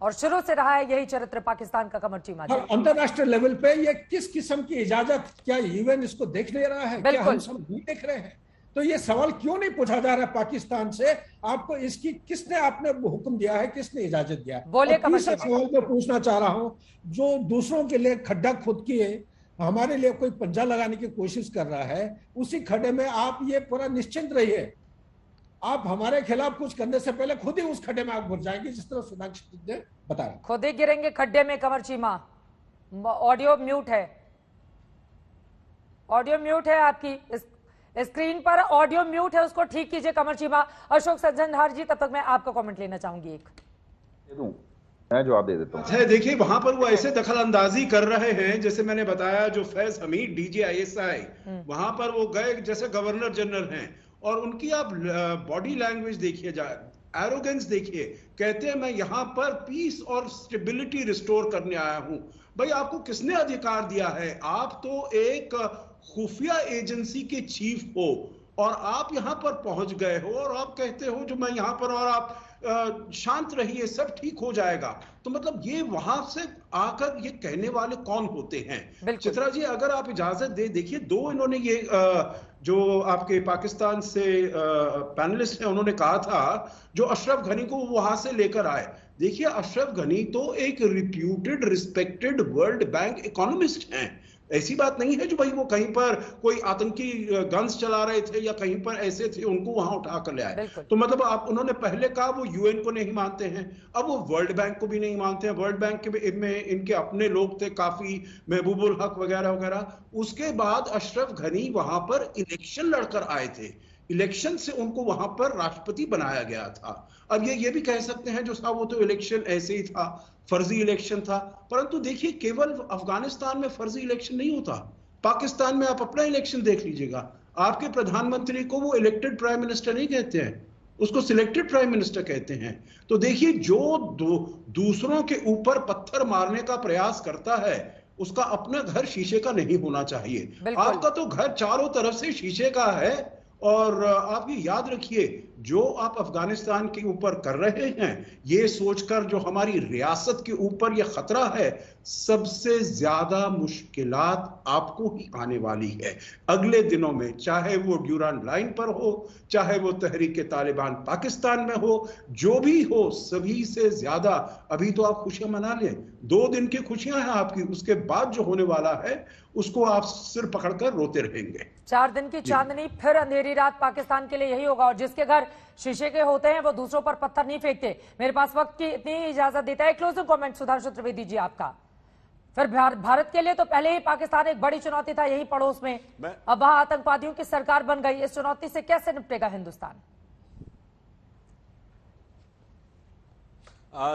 और शुरू से रहा है यही चरित्र पाकिस्तान का। कमर चीमा जी, अंतरराष्ट्रीय लेवल पे ये किस किस्म की इजाजत, क्या यूएन इसको देख ले रहा है? क्या हम सब नहीं देख रहे हैं? तो ये सवाल क्यों नहीं पूछा जा रहा है पाकिस्तान से? आपको इसकी किसने आपने हुक्म दिया है, किसने इजाजत दिया है? बोले। तीसरा सवाल मैं पूछना चाह रहा हूं, जो दूसरों के लिए खड्डा खुद किए, हमारे लिए कोई पंजा लगाने की कोशिश कर रहा है, उसी खड्डे में आप ये पूरा निश्चिंत रहिए, आप हमारे खिलाफ कुछ करने से पहले खुद ही उस खड्डे में आप घुस जाएंगे, जिस तरह सुधांशु ने बताया। खुद ही गिरेंगे खड्डे में। कमर चीमा, ऑडियो म्यूट है, ऑडियो म्यूट है आपकी। स्क्रीन पर ऑडियो म्यूट है, उसको ठीक कीजिए कमर चीमा। अशोक सज्जनधार जी, तब तक मैं आपका कमेंट लेना चाहूंगी। मैं जवाब दे देता हूँ। देखिए वहां पर वो ऐसे दखल अंदाजी कर रहे हैं, जैसे मैंने बताया, जो फैज हमीद DGISI वहां पर वो गए जैसे गवर्नर जनरल हैं, और उनकी आप बॉडी लैंग्वेज देखिए, एरोगेंस देखिए, कहते हैं मैं यहाँ पर पीस और स्टेबिलिटी रिस्टोर करने आया हूं। भाई आपको किसने अधिकार दिया है? आप तो एक खुफिया एजेंसी के चीफ हो और आप यहां पर पहुंच गए हो और आप कहते हो जो मैं यहां पर, और आप शांत रहिए, सब ठीक हो जाएगा। तो मतलब ये वहां से आकर ये कहने वाले कौन होते हैं? चित्रा जी अगर आप इजाजत दे, देखिए दो इन्होंने ये जो आपके पाकिस्तान से पैनलिस्ट हैं, उन्होंने कहा था जो अशरफ घनी को वहां से लेकर आए। देखिए अशरफ घनी तो एक reputed respected world bank economist हैं। ऐसी बात नहीं है जो भाई वो कहीं पर कोई आतंकी गन्स चला रहे थे या कहीं पर ऐसे थे उनको वहां उठा कर ले आए। तो मतलब आप, उन्होंने पहले कहा वो UN को नहीं मानते हैं, अब वो वर्ल्ड बैंक को भी नहीं मानते हैं। वर्ल्ड बैंक के में इनके अपने लोग थे काफी, महबूबुल हक वगैरह वगैरह। उसके बाद अशरफ घनी वहां पर इलेक्शन लड़कर आए थे, इलेक्शन से उनको वहां पर राष्ट्रपति बनाया गया था। अब ये भी कह सकते हैं जो साहब वो तो इलेक्शन ऐसे ही था, फर्जी इलेक्शन था। परंतु देखिए केवल अफगानिस्तान में फर्जी इलेक्शन नहीं होता, पाकिस्तान में आप अपना इलेक्शन देख लीजिएगा। आपके प्रधानमंत्री को वो इलेक्टेड प्राइम मिनिस्टर नहीं कहते हैं, उसको सिलेक्टेड प्राइम मिनिस्टर कहते हैं। तो देखिए जो दूसरों के ऊपर पत्थर मारने का प्रयास करता है उसका अपना घर शीशे का नहीं होना चाहिए। आपका तो घर चारों तरफ से शीशे का है। और आप ये याद रखिए, जो आप अफगानिस्तान के ऊपर कर रहे हैं, ये सोचकर जो हमारी रियासत के ऊपर ये खतरा है, सबसे ज्यादा मुश्किलात आपको ही आने वाली है अगले दिनों में, चाहे वो ड्यूरांड लाइन पर हो, चाहे वो तहरीक तालिबान पाकिस्तान में हो, जो भी हो, सभी से ज्यादा। अभी तो आप खुशियां मना लें, 2 दिन की खुशियां हैं आपकी, उसके बाद जो होने वाला है उसको आप सिर पकड़कर रोते रहेंगे। 4 दिन की चांदनी, फिर अंधेरी रात पाकिस्तान के लिए यही होगा। और जिसके घर शीशे के होते हैं वो दूसरों पर पत्थर नहीं फेंकते। मेरे पास वक्त की इतनी इजाजत देता है। क्लोजिंग कमेंट सुधांशु त्रिवेदी जी आपका। फिर भारत के लिए तो पहले ही पाकिस्तान एक बड़ी चुनौती था यही पड़ोस में, अब वहां आतंकवादियों की सरकार बन गई। इस चुनौती से कैसे निपटेगा हिंदुस्तान?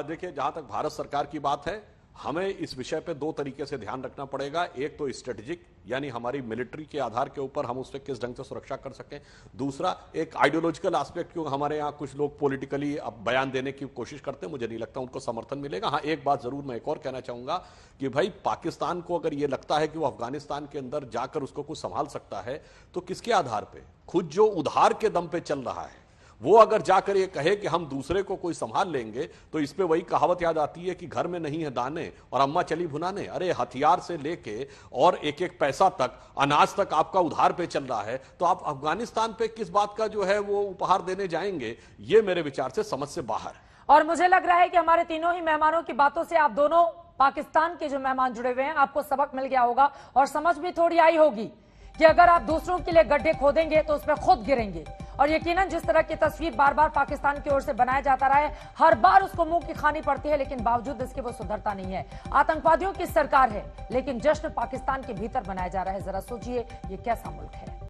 देखिए जहां तक भारत सरकार की बात है, हमें इस विषय पे 2 तरीके से ध्यान रखना पड़ेगा। एक तो स्ट्रेटेजिक, यानी हमारी मिलिट्री के आधार के ऊपर हम उससे किस ढंग से सुरक्षा कर सकें। दूसरा एक आइडियोलॉजिकल एस्पेक्ट, क्योंकि हमारे यहाँ कुछ लोग पॉलिटिकली अब बयान देने की कोशिश करते हैं, मुझे नहीं लगता उनको समर्थन मिलेगा। हाँ, एक बात जरूर मैं एक और कहना चाहूंगा कि भाई पाकिस्तान को अगर ये लगता है कि वो अफगानिस्तान के अंदर जाकर उसको कुछ संभाल सकता है, तो किसके आधार पर? खुद जो उधार के दम पे चल रहा है वो अगर जाकर ये कहे कि हम दूसरे को कोई संभाल लेंगे, तो इस पे वही कहावत याद आती है कि घर में नहीं है दाने और अम्मा चली भुनाने। अरे हथियार से लेके और एक एक पैसा तक, अनाज तक आपका उधार पे चल रहा है, तो आप अफगानिस्तान पे किस बात का जो है वो उपहार देने जाएंगे? ये मेरे विचार से समझ से बाहर है। और मुझे लग रहा है कि हमारे तीनों ही मेहमानों की बातों से आप दोनों पाकिस्तान के जो मेहमान जुड़े हुए हैं, आपको सबक मिल गया होगा और समझ भी थोड़ी आई होगी कि अगर आप दूसरों के लिए गड्ढे खोदेंगे तो उसमें खुद गिरेंगे। और यकीनन जिस तरह की तस्वीर बार बार पाकिस्तान की ओर से बनाया जाता रहा है, हर बार उसको मुंह की खानी पड़ती है, लेकिन बावजूद इसके वो सुधरता नहीं है। आतंकवादियों की सरकार है, लेकिन जश्न पाकिस्तान के भीतर बनाया जा रहा है। जरा सोचिए ये कैसा मुल्क है।